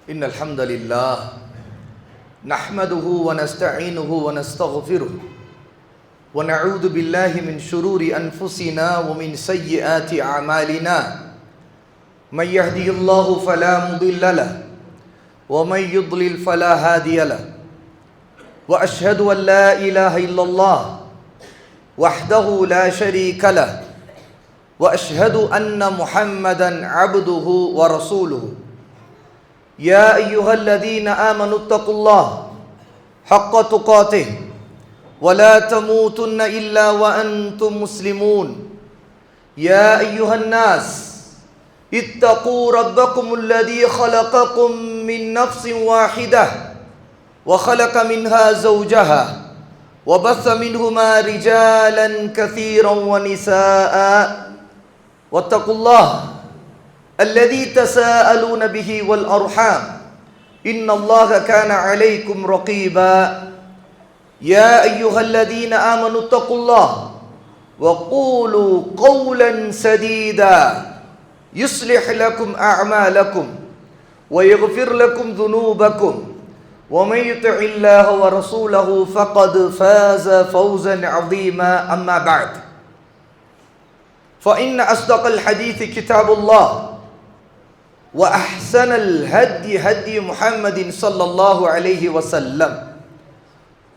إن الحمد لله نحمده ونستعينه ونستغفره ونعوذ بالله من شرور أنفسنا ومن سيئات أعمالنا من يهدي الله فلا مضل له ومن يضلل فلا هادي له وأشهد أن لا إله إلا الله وحده لا شريك له وأشهد أن محمدا عبده ورسوله يا أيها الذين آمنوا اتقوا الله حق تقاته ولا تموتن إلا وأنتم مسلمون يا أيها الناس اتقوا ربكم الذي خلقكم من نفس واحدة وخلق منها زوجها وبث منهما رجالا كثيرا ونساء واتقوا الله الذي تساءلون به والأرحام إن الله كان عليكم رقيبا يا أيها الذين آمنوا اتقوا الله وقولوا قولا سديدا يصلح لكم أعمالكم ويغفر لكم ذنوبكم ومن يطع الله ورسوله فقد فاز فوزا عظيما أما بعد فإن أصدق الحديث كتاب الله وأحسن الهدي هدي محمد صلى الله عليه وسلم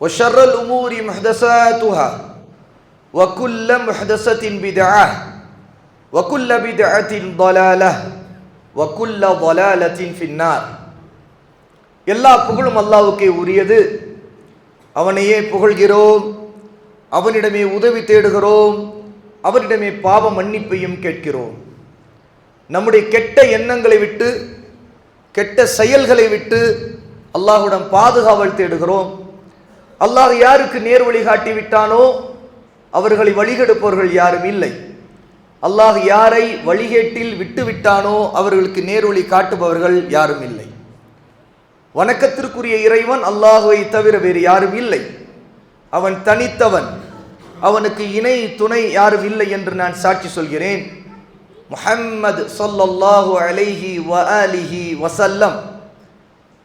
وشر الأمور محدثاتها وكل محدثة بدعة وكل بدعة ضلالة وكل ضلالة في النار. எல்லா புகழும் அல்லாஹ்வுக்கே உரியது. அவனையே புகழ்கிறோம், அவனிடமே உதவி தேடுகிறோம், அவரிடமே பாவ மன்னிப்பையும் கேட்கிறோம். நம்முடைய கெட்ட எண்ணங்களை விட்டு கெட்ட செயல்களை விட்டு அல்லாஹ்விடம் பாதுகாவல் தேடுகிறோம். அல்லாஹ் யாருக்கு நேர் வழி காட்டி விட்டானோ அவர்களை வழிகெடுப்பவர்கள் யாரும் இல்லை. அல்லாஹ் யாரை வழிகேட்டில் விட்டு விட்டானோ அவர்களுக்கு நேர்வழி காட்டுபவர்கள் யாரும் இல்லை. வணக்கத்திற்குரிய இறைவன் அல்லாஹ்வை தவிர வேறு யாரும் இல்லை. அவன் தனித்தவன், அவனுக்கு இணை துணை யாரும் இல்லை என்று நான் சாட்சி சொல்கிறேன். முஹம்மது ஸல்லல்லாஹு அலைஹி வஆலிஹி வஸல்லம்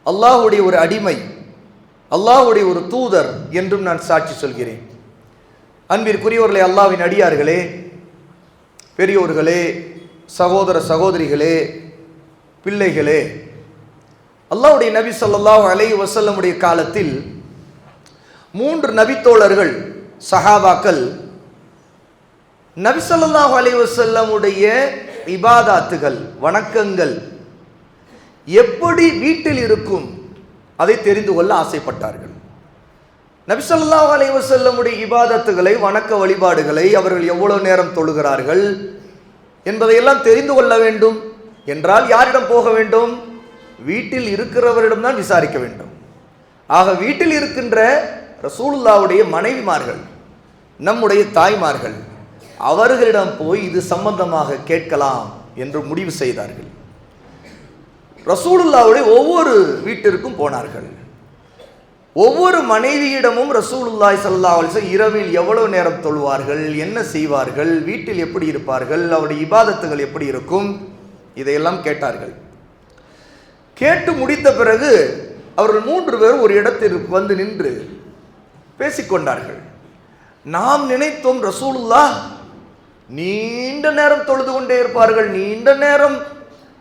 அல்லாஹ்வுடைய ஒரு அடிமை, அல்லாஹ்வுடைய ஒரு தூதர் என்றும் நான் சாட்சி சொல்கிறேன். அன்பிற்குரியவர்களே, அல்லாஹ்வின் அடியார்களே, பெரியோர்களே, சகோதர சகோதரிகளே, பிள்ளைகளே, அல்லாஹ்வுடைய நபி ஸல்லல்லாஹு அலைஹி வஸல்லமுடைய காலத்தில் 3 நபித்தோழர்கள் சஹாபாக்கள் நபி ஸல்லல்லாஹு அலைஹி வஸல்லமுடைய இபாதாத்துகள், வணக்கங்கள் எப்படி வீட்டில் இருக்கும் அதை தெரிந்து கொள்ள ஆசைப்பட்டார்கள். நபி ஸல்லல்லாஹு அலைஹி வஸல்லமுடைய இபாதத்துகளை, வணக்க வழிபாடுகளை, அவர்கள் எவ்வளவு நேரம் தொழுகிறார்கள் என்பதையெல்லாம் தெரிந்து கொள்ள வேண்டும் என்றால் யாரிடம் போக வேண்டும்? வீட்டில் இருக்கிறவரிடம் தான் விசாரிக்க வேண்டும். ஆக வீட்டில் இருக்கின்ற ரசூலுல்லாஹ்வுடைய மனைவிமார்கள், நம்முடைய தாய்மார்கள், அவர்களிடம் போய் இது சம்பந்தமாக கேட்கலாம் என்று முடிவு செய்தார்கள். ரசூலுல்லாஹ்வுடைய ஒவ்வொரு வீட்டிற்கும் போனார்கள். ஒவ்வொரு மனைவியிடமும் ரசூலுல்லாஹி ஸல்லல்லாஹு அலைஹி வஸல்லம் இரவில் எவ்வளவு நேரம் தொழுவார்கள், என்ன செய்வார்கள், வீட்டில் எப்படி இருப்பார்கள், அவருடைய இபாதத்துகள் எப்படி இருக்கும், இதையெல்லாம் கேட்டார்கள். கேட்டு முடித்த பிறகு அவர்கள் 3 பேரும் ஒரு இடத்திற்கு வந்து நின்று பேசிக்கொண்டார்கள். நாம் நினைத்தோம் ரசூலுல்லாஹ் நீண்ட நேரம் தொழுது கொண்டே இருப்பார்கள், நீண்ட நேரம்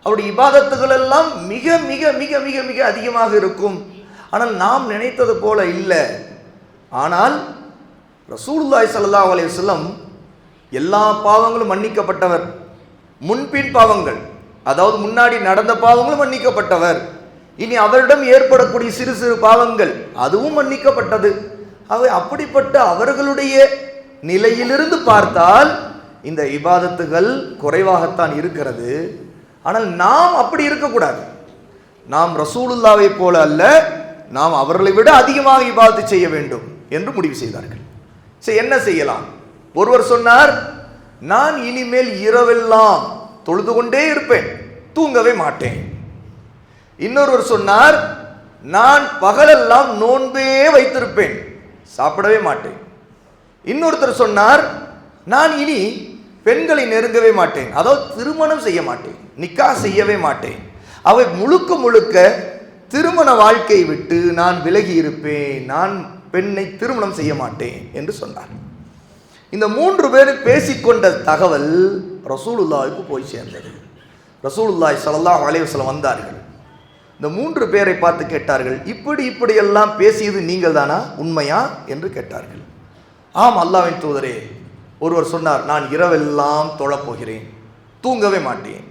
அவருடைய இபாதத்துகள் எல்லாம் மிக மிக மிக மிக மிக அதிகமாக இருக்கும். ஆனால் நாம் நினைத்தது போல இல்லை. ஆனால் ரசூலுல்லாஹி ஸல்லல்லாஹு அலைஹி வஸல்லம் எல்லா பாவங்களும் மன்னிக்கப்பட்டவர். முன்பின் பாவங்கள், அதாவது முன்னாடி நடந்த பாவங்களும் மன்னிக்கப்பட்டவர். இனி அவரிடம் ஏற்படக்கூடிய சிறு சிறு பாவங்கள் அதுவும் மன்னிக்கப்பட்டது. அவை அப்படிப்பட்ட அவர்களுடைய நிலையிலிருந்து பார்த்தால் இந்த இபாதத்துகள் குறைவாகத்தான் இருக்கிறது. ஆனால் நாம் அப்படி இருக்கக்கூடாது. நாம் ரசூலுல்லாவை போல அல்ல, நாம் அவர்களை விட அதிகமாக இபாதத்து செய்ய வேண்டும் என்று முடிவு செய்தார்கள். சரி, என்ன செய்யலாம்? ஒருவர் சொன்னார், நான் இனிமேல் இரவெல்லாம் தொழுது கொண்டே இருப்பேன், தூங்கவே மாட்டேன். இன்னொருவர் சொன்னார், நான் பகலெல்லாம் நோன்பே வைத்திருப்பேன், சாப்பிடவே மாட்டேன். இன்னொருத்தர் சொன்னார், நான் இனி பெண்களை நெருங்கவே மாட்டேன், அதாவது திருமணம் செய்ய மாட்டேன், நிக்கா செய்யவே மாட்டேன். அவை முழுக்க முழுக்க திருமண வாழ்க்கையை விட்டு நான் விலகி இருப்பேன், நான் பெண்ணை திருமணம் செய்ய மாட்டேன் என்று சொன்னார். இந்த 3 பேரும் பேசிக்கொண்ட தகவல் ரசூலுல்லாஹ்வுக்கு போய் சேர்ந்தது. ரசூலுல்லாஹி ஸல்லல்லாஹு அலைஹி வஸல்லம் வந்தார்கள். இந்த 3 பேரை பார்த்து கேட்டார்கள், இப்படியெல்லாம் பேசியது நீங்கள் தானா, உண்மையா என்று கேட்டார்கள். ஆம் அல்லாஹ்வின் தூதரே. ஒருவர் சொன்னார், நான் இரவெல்லாம் தொழப்போகிறேன், தூங்கவே மாட்டேன்.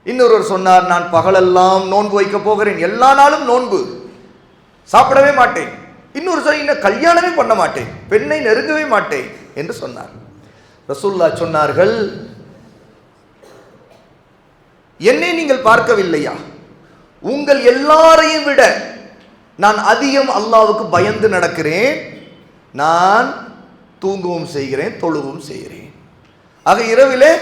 இன்னொருவர் சொன்னார், நான் பகலெல்லாம் நோன்பு வைக்க போகிறேன், எல்லா நாளும் நோன்பு, சாப்பிடவே மாட்டேன். இன்னொரு சொல், இன்னும் கல்யாணமே பண்ண மாட்டேன், பெண்ணை நெருங்கவே மாட்டேன் என்று சொன்னார். ரசூலுல்லாஹ் சொன்னார்கள், என்னை நீங்கள் பார்க்கவில்லையா? உங்கள் எல்லாரையும் விட நான் அதிகம் அல்லாஹ்வுக்கு பயந்து நடக்கிறேன். நான் தூங்கவும் செய்கிறேன், தொழுவும் செய்கிறேன். ஆக இரவிலே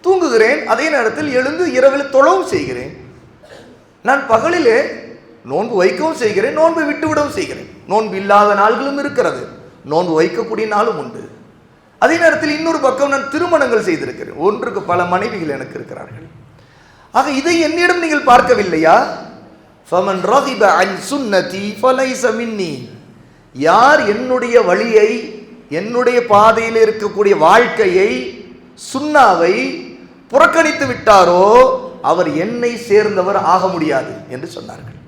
தூங்குகிறேன், அதே நேரத்தில் எழுந்து இரவில் தொழவும் செய்கிறேன். நான் பகலிலே நோன்பு வைக்கவும் செய்கிறேன், நோன்பு விட்டு விடவும் செய்கிறேன். நோன்பு இல்லாத நாள்களும் இருக்கிறது, நோன்பு வைக்கக்கூடிய நாளும் உண்டு. அதே நேரத்தில் இன்னொரு பக்கம் நான் திருமணங்கள் செய்திருக்கிறேன், ஒன்றுக்கு பல மனைவிகள் எனக்கு இருக்கிறார்கள். ஆக இதை என்னிடம் நீங்கள் பார்க்கவில்லையா? ஃபமன் ரகிப அன் சுன்னதி ஃபலைஸ மின்னி. யார் என்னுடைய வழியை, என்னுடைய பாதையில் இருக்கக்கூடிய வாழ்க்கையை, சுன்னாவை புறக்கணித்து விட்டாரோ அவர் என்னை சேர்ந்தவர் ஆக முடியாது என்று சொன்னார்கள்.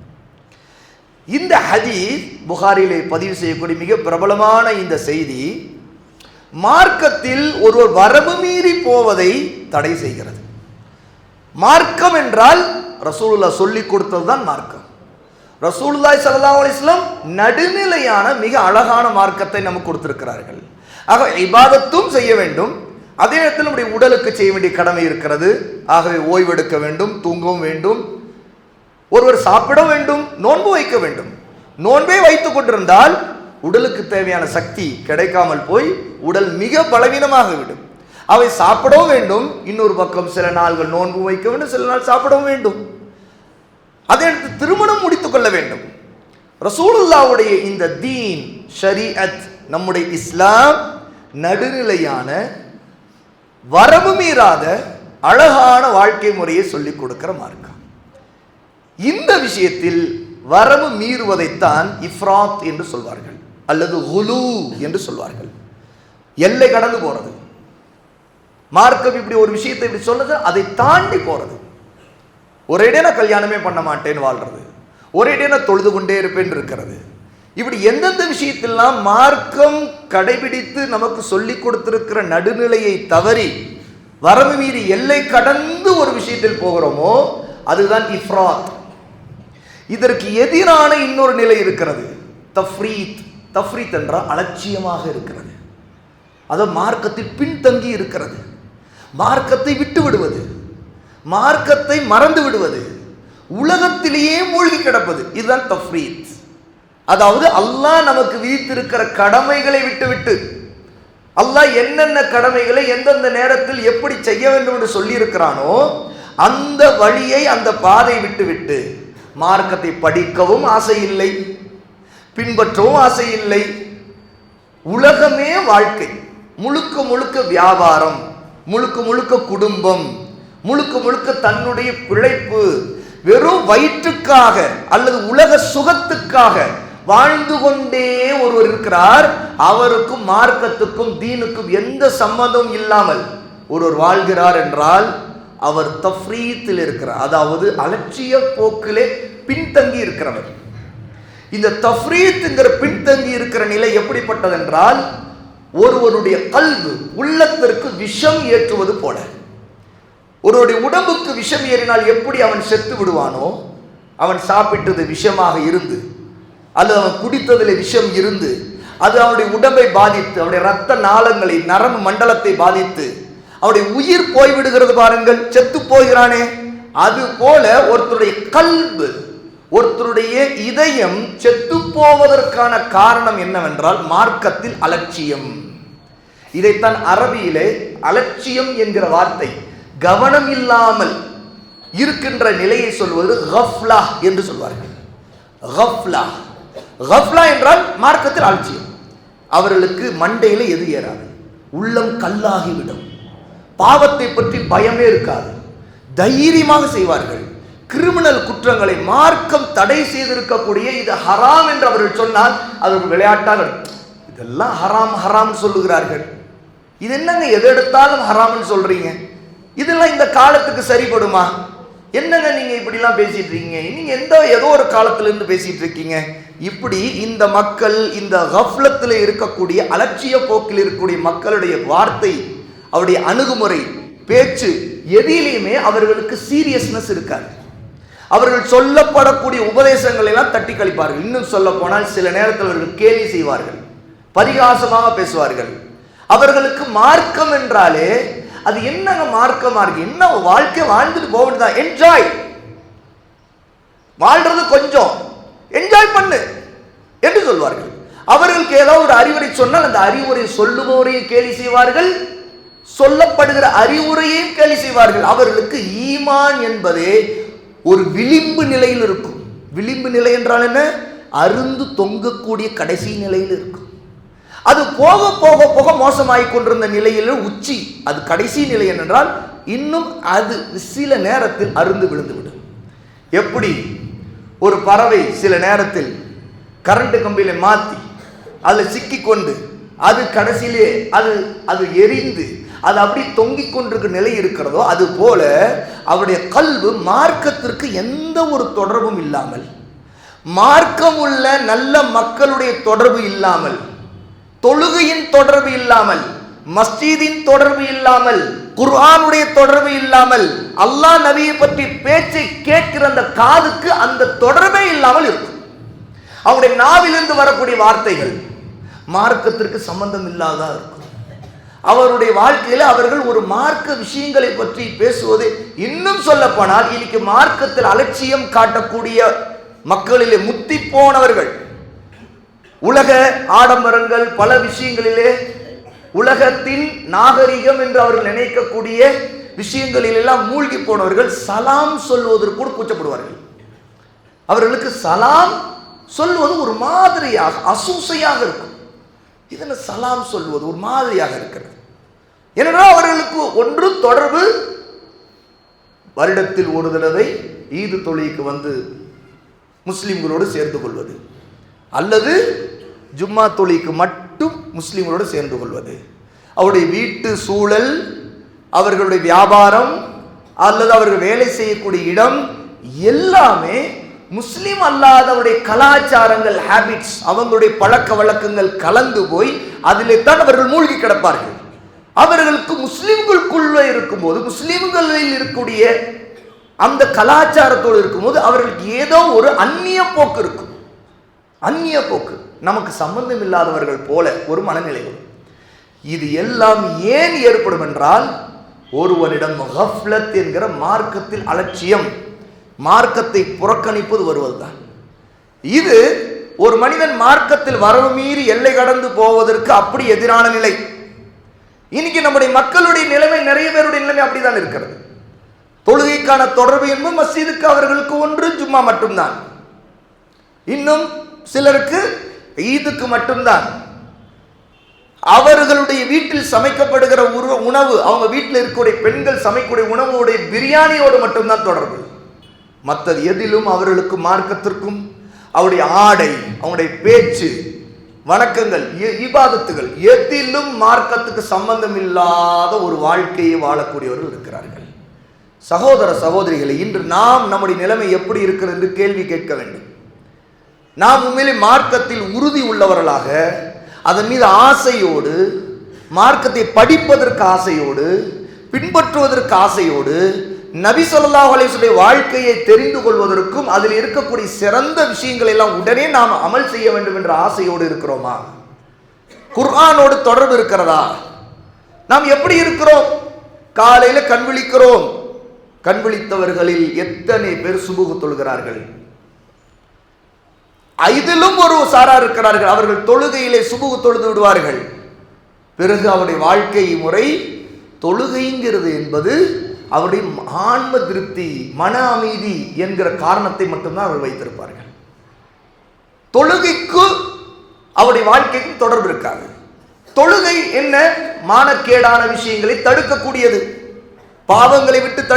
இந்த ஹதீஸ் புகாரிலே பதிவு செய்யக்கூடிய மிக பிரபலமான இந்த செய்தி மார்க்கத்தில் ஒருவர் வரம்பு மீறி போவதை தடை செய்கிறது. மார்க்கம் என்றால் ரசூலுல்லாஹ் சொல்லிக் கொடுத்தது தான் மார்க்கம். ரசூலுல்லாஹி ஸல்லல்லாஹு அலைஹி வஸல்லம் நடுநிலையான மிக அழகான மார்க்கத்தை நமக்கு கொடுத்திருக்கிறார்கள். ஆக இபாதத்தும் செய்ய வேண்டும், அதே நேரத்தில் நம்முடைய உடலுக்கு செய்ய வேண்டிய கடமை இருக்கிறது. ஆகவே ஓய்வெடுக்க வேண்டும், தூங்கவும் வேண்டும், ஒருவர் சாப்பிட வேண்டும், நோன்பு வைக்க வேண்டும். நோன்பே வைத்துக் கொண்டிருந்தால் உடலுக்கு தேவையான சக்தி கிடைக்காமல் போய் உடல் மிக பலவீனமாகிவிடும். அவை சாப்பிடவும் வேண்டும், இன்னொரு பக்கம் சில நாள்கள் நோன்பு வைக்க வேண்டும், சில நாள் சாப்பிடவும் வேண்டும். அதே நேரத்தில் திருமணம் முடித்துக் கொள்ள வேண்டும். ரசூலுல்லாஹ்வுடைய இந்த தீன் ஷரீஅத், நம்முடைய இஸ்லாம் நடுநிலையான வரம்பு மீறாத அழகான வாழ்க்கை முறையை சொல்லிக் கொடுக்கிற மார்க்கம். இந்த விஷயத்தில் வரம்பு மீறுவதைத்தான் இஃப்ராத் என்று சொல்வார்கள், அல்லது குலூ என்று சொல்வார்கள். எல்லை கடந்து போறது. மார்க்கம் இப்படி ஒரு விஷயத்தை இப்படி சொல்றது, அதை தாண்டி போறது. ஒரேடியா நான் கல்யாணமே பண்ண மாட்டேன்னு வாழ்றது, ஒரேடியா நான் தொழுது கொண்டே இருப்பேன் இருக்கிறது. இப்படி எந்தெந்த விஷயத்தெல்லாம் மார்க்கம் கடைபிடித்து நமக்கு சொல்லிக் கொடுத்திருக்கிற நடுநிலையை தவறி வரம்பு மீறி எல்லை கடந்து ஒரு விஷயத்தில் போகிறோமோ அதுதான் இஃப்ராத். இதற்கு எதிரான இன்னொரு நிலை இருக்கிறது, தஃப்ரீத். தஃப்ரீத் என்றால் அலட்சியமாக இருக்கிறது, அது மார்க்கத்தில் பின்தங்கி இருக்கிறது, மார்க்கத்தை விட்டு விடுவது, மார்க்கத்தை மறந்து விடுவது, உலகத்திலேயே மூழ்கி கிடப்பது, இதுதான் தஃப்ரீத். அதாவது அல்லாஹ் நமக்கு விதித்திருக்கிற கடமைகளை விட்டுவிட்டு, அல்லாஹ் என்னென்ன கடமைகளை எந்தெந்த நேரத்தில் எப்படி செய்ய வேண்டும் என்று சொல்லி இருக்கிறானோ அந்த வழியை, அந்த பாதை விட்டுவிட்டு மார்க்கத்தை படிக்கவும் ஆசை இல்லை, பின்பற்றவும் ஆசை இல்லை. உலகமே வாழ்க்கை, முழுக்க முழுக்க வியாபாரம், முழுக்க முழுக்க குடும்பம், முழுக்க முழுக்க தன்னுடைய பிழைப்பு, வெறும் வயிற்றுக்காக அல்லது உலக சுகத்துக்காக வாழ்ந்து கொண்டே ஒருவர் இருக்கிறார். அவருக்கும் மார்க்கத்துக்கும் தீனுக்கும் எந்த சம்பந்தமும் இல்லாமல் ஒருவர் வாழ்கிறார் என்றால் அவர் தஃப்ரீத்தில் இருக்கிறார், அதாவது அலட்சிய போக்கிலே பின்தங்கி இருக்கிறவர். இந்த தஃப்ரீத்ங்கிற பின்தங்கி இருக்கிற நிலை எப்படிப்பட்டது என்றால் ஒருவருடைய கல்பு, உள்ளத்திற்கு விஷம் ஏற்றுவது போல. ஒருவருடைய உடம்புக்கு விஷம் ஏறினால் எப்படி அவன் செத்து விடுவானோ, அவன் சாப்பிட்டது விஷமாக இருந்து அல்லது அவன் குடித்ததில் விஷம் இருந்து அது அவனுடைய உடம்பை பாதித்து, அவனுடைய இரத்த நாளங்களை, நரம்பு மண்டலத்தை பாதித்து அவனுடைய உயிர் போய்விடுகிறது பாருங்கள், செத்து போகிறானே. அது போல ஒருத்தருடைய கல்பு, ஒருத்தருடைய இதயம் செத்து போவதற்கான காரணம் என்னவென்றால் மார்க்கத்தில் அலட்சியம். இதைத்தான் அரபியிலே அலட்சியம் என்கிற வார்த்தை, கவனம் இல்லாமல் இருக்கின்ற நிலையை சொல்வது கஃப்லா என்று சொல்வார்கள். கஃப்லா, கஃப்லா என்றால் மார்க்கத்தில் அலட்சியம். அவர்களுக்கு மண்டையில எது ஏறாது, உள்ளம் கல்லாகிவிடும், பாவத்தை பற்றி பயமே இருக்காது, தைரியமாக செய்வார்கள், கிரிமினல் குற்றங்களை மார்க்கம் தடை செய்திருக்கக்கூடிய இது ஹராம் என்று அவர்கள் சொன்னால் அது ஒரு விளையாட்டாக இதெல்லாம் ஹராம் ஹராம் சொல்லுகிறார்கள். இது என்னங்க எது எடுத்தாலும் ஹராம்னு சொல்றீங்க, இதெல்லாம் இந்த காலத்துக்கு சரிப்படுமா? என்னங்க நீங்க இப்படிலாம் பேசிட்டு இருக்கீங்க, நீங்க ஏதோ ஒரு காலத்துல இருந்து பேசிட்டு இருக்கீங்க. இப்படி இந்த மக்கள் இந்த கஃப்லத்தில் இருக்கக்கூடிய அலட்சிய போக்கில் இருக்கக்கூடிய மக்களுடைய வார்த்தை, அவருடைய அணுகுமுறை, பேச்சு எதிலையுமே அவர்களுக்கு சீரியஸ்னஸ் இருக்காது. அவர்கள் சொல்லப்படக்கூடிய உபதேசங்களை எல்லாம் தட்டி கழிப்பார்கள். இன்னும் சொல்ல போனால் சில நேரத்தில் அவர்கள் கேலி செய்வார்கள், பரிகாசமாக பேசுவார்கள். அவர்களுக்கு மார்க்கம் என்றாலே அது என்னங்க மார்க்கமா இருக்கு, என்ன வாழ்க்கை வாழ்ந்துட்டு போகணுதான், என்ஜாய், வாழ்றது கொஞ்சம் என்ஜாய் பண்ணு என்று சொல்வார்கள். அவர்களுக்கு ஏதாவது ஒரு அறிவுரை சொன்னால் அந்த அறிவுரை சொல்லுபவரையும் கேலி செய்வார்கள், சொல்லப்படுகிற அறிவுரையையும் கேலி செய்வார்கள். அவர்களுக்கு ஈமான் என்பதே ஒரு விளிம்பு நிலையில் இருக்கும். விளிம்பு நிலை என்றால் என்ன? அருந்து தொங்கக்கூடிய கடைசி நிலையில் இருக்கும். அது போக போக போக மோசமாகிக் கொண்டிருந்த நிலையில் உச்சி, அது கடைசி நிலை என்றால் இன்னும் அது சில நேரத்தில் அருந்து விழுந்துவிடும். எப்படி ஒரு பறவை சில நேரத்தில் கரண்ட் கம்பியில மாற்றி அதில் சிக்கிக்கொண்டு அது கடைசியிலே அது எரிந்து அது அப்படி தொங்கிக் கொண்டிருக்க நிலை இருக்கிறதோ, அது போல அவருடைய கல்வி மார்க்கத்திற்கு எந்த ஒரு தொடர்பும் இல்லாமல், மார்க்கம் உள்ள நல்ல மக்களுடைய தொடர்பு இல்லாமல், தொழுகையின் தொடர்பு இல்லாமல், மஸ்ஜிதின் தொடர்பு இல்லாமல், குர்ஆனுடைய தொடர்பு இல்லாமல், அல்லாஹ் நபியை பற்றி பேச்சை கேட்கிற அந்த காதுக்கு அந்த தொடர்பே இல்லாமல் இருக்கும். அவருடைய நாவிலிருந்து வரக்கூடிய வார்த்தைகள் மார்க்கத்திற்கு சம்பந்தம் இல்லாததா இருக்கும். அவருடைய வாழ்க்கையில அவர்கள் ஒரு மார்க்க விஷயங்களை பற்றி பேசுவது, இன்னும் சொல்ல போனால் இன்னைக்கு மார்க்கத்தில் அலட்சியம் காட்டக்கூடிய மக்களிலே முத்தி போனவர்கள், உலக ஆடம்பரங்கள் பல விஷயங்களிலே உலகத்தின் நாகரிகம் என்று அவர்கள் நினைக்கக்கூடிய விஷயங்களில் எல்லாம் மூழ்கி போனவர்கள் சலாம் சொல்வதற்கு கூட கூச்சப்படுவார்கள். அவர்களுக்கு சலாம் சொல்வது ஒரு மாதிரியாக அசூசையாக இருக்கும். இதனை சலாம் சொல்வது ஒரு மாதிரியாக இருக்கிறது. ஏனென்றால் அவர்களுக்கு ஒன்று தொடர்பு, வருடத்தில் ஒரு தடவை ஈது தொழுகைக்கு வந்து முஸ்லிம்களோடு சேர்ந்து கொள்வது, அல்லது ஜும்மா தொழுகைக்கு மட்டும் முஸ்லிம்களோடு சேர்ந்து கொள்வது, அவருடைய வீட்டு சூழல், அவர்களுடைய வியாபாரம் அல்லது அவர்கள் வேலை செய்யக்கூடிய இடம் எல்லாமே முஸ்லிம் அல்லாதவருடைய கலாச்சாரங்கள், ஹேபிட்ஸ், அவங்களுடைய பழக்க வழக்கங்கள் கலந்து போய் அதிலே தான் அவர்கள் மூழ்கி கிடப்பார்கள். அவர்களுக்கு முஸ்லிம்களுக்குள்ள இருக்கும்போது, முஸ்லிம்களில் இருக்கக்கூடிய அந்த கலாச்சாரத்தோடு இருக்கும்போது அவர்களுக்கு ஏதோ ஒரு அந்நிய போக்கு இருக்கும். அந்நிய போக்கு, நமக்கு சம்பந்தம் இல்லாதவர்கள் போல ஒரு மனநிலை. இது எல்லாம் ஏன் ஏற்படும் என்றால், ஒருவனிடம் கஃப்லத் என்கிற மார்க்கத்தில் அலட்சியம், மார்க்கத்தை புறக்கணிப்பது வருவதுதான். இது ஒரு மனிதன் மார்க்கத்தில் வரவு மீறி எல்லை கடந்து போவதற்கு அப்படி எதிரான நிலை. இன்னைக்கு நம்முடைய மக்களுடைய நிலைமை, நிறைய பேருடைய நிலைமை அப்படிதான் இருக்கிறது. தொழுகைக்கான தொடர்பு என்பது மஸ்ஜிதுக்கு அவர்களுக்கு ஒன்று ஜும்மா மட்டும்தான், இன்னும் சிலருக்கு ஈதுக்கு மட்டும்தான். அவர்களுடைய வீட்டில் சமைக்கப்படுகிற உணவு, அவங்க வீட்டில் இருக்கக்கூடிய பெண்கள் சமைக்கக்கூடிய உணவுடைய பிரியாணியோடு மட்டும்தான் தொடர்பு. மற்றது எதிலும் அவர்களுக்கு மார்க்கத்திற்கும், அவருடைய ஆடை, அவங்களுடைய பேச்சு, வணக்கங்கள், இபாதத்துகள் எதிலும் மார்க்கத்துக்கு சம்பந்தம் இல்லாத ஒரு வாழ்க்கையை வாழக்கூடியவர்கள் இருக்கிறார்கள். சகோதர சகோதரிகளை, இன்று நாம் நம்முடைய நிலைமை எப்படி இருக்கிறது என்று கேள்வி கேட்க வேண்டும். நாம் உண்மையிலே மார்க்கத்தில் உறுதி உள்ளவர்களாக, அதன் மீது ஆசையோடு, மார்க்கத்தை படிப்பதற்கு ஆசையோடு, பின்பற்றுவதற்கு ஆசையோடு, நபி ஸல்லல்லாஹு அலைஹி வஸல்லம் வாழ்க்கையை தெரிந்து கொள்வதற்கும் அதில் இருக்கக்கூடிய சிறந்த விஷயங்களை எல்லாம் உடனே நாம் அமல் செய்ய வேண்டும் என்ற ஆசையோடு இருக்கிறோமா? குர்ஆனோடு தொடர்பு இருக்கிறதா? நாம் எப்படி இருக்கிறோம்? காலையில கண் விழிக்கிறோம். கண் விழித்தவர்களில் எத்தனை பேர் சுபுஹ் தொழுகிறார்கள்? இதிலும் ஒரு சாரார் இருக்கிறார்கள், அவர்கள் தொழுகையிலே சுபுஹ் தொழுது விடுவார்கள். பிறகு அவருடைய வாழ்க்கை முறை, தொழுகைங்கிறது என்பது அவருடைய ஆன்ம திருப்தி, மன அமைதி என்கிற காரணத்தை மட்டும்தான் அவர் வைத்திருப்பார்கள். தொழுகைக்கு அவருடைய வாழ்க்கைக்கும் தொடர்பு இருக்காது. தொழுகை என்ன? மானக்கேடான விஷயங்களை தடுக்கக்கூடியது, பாவங்களை விட்டு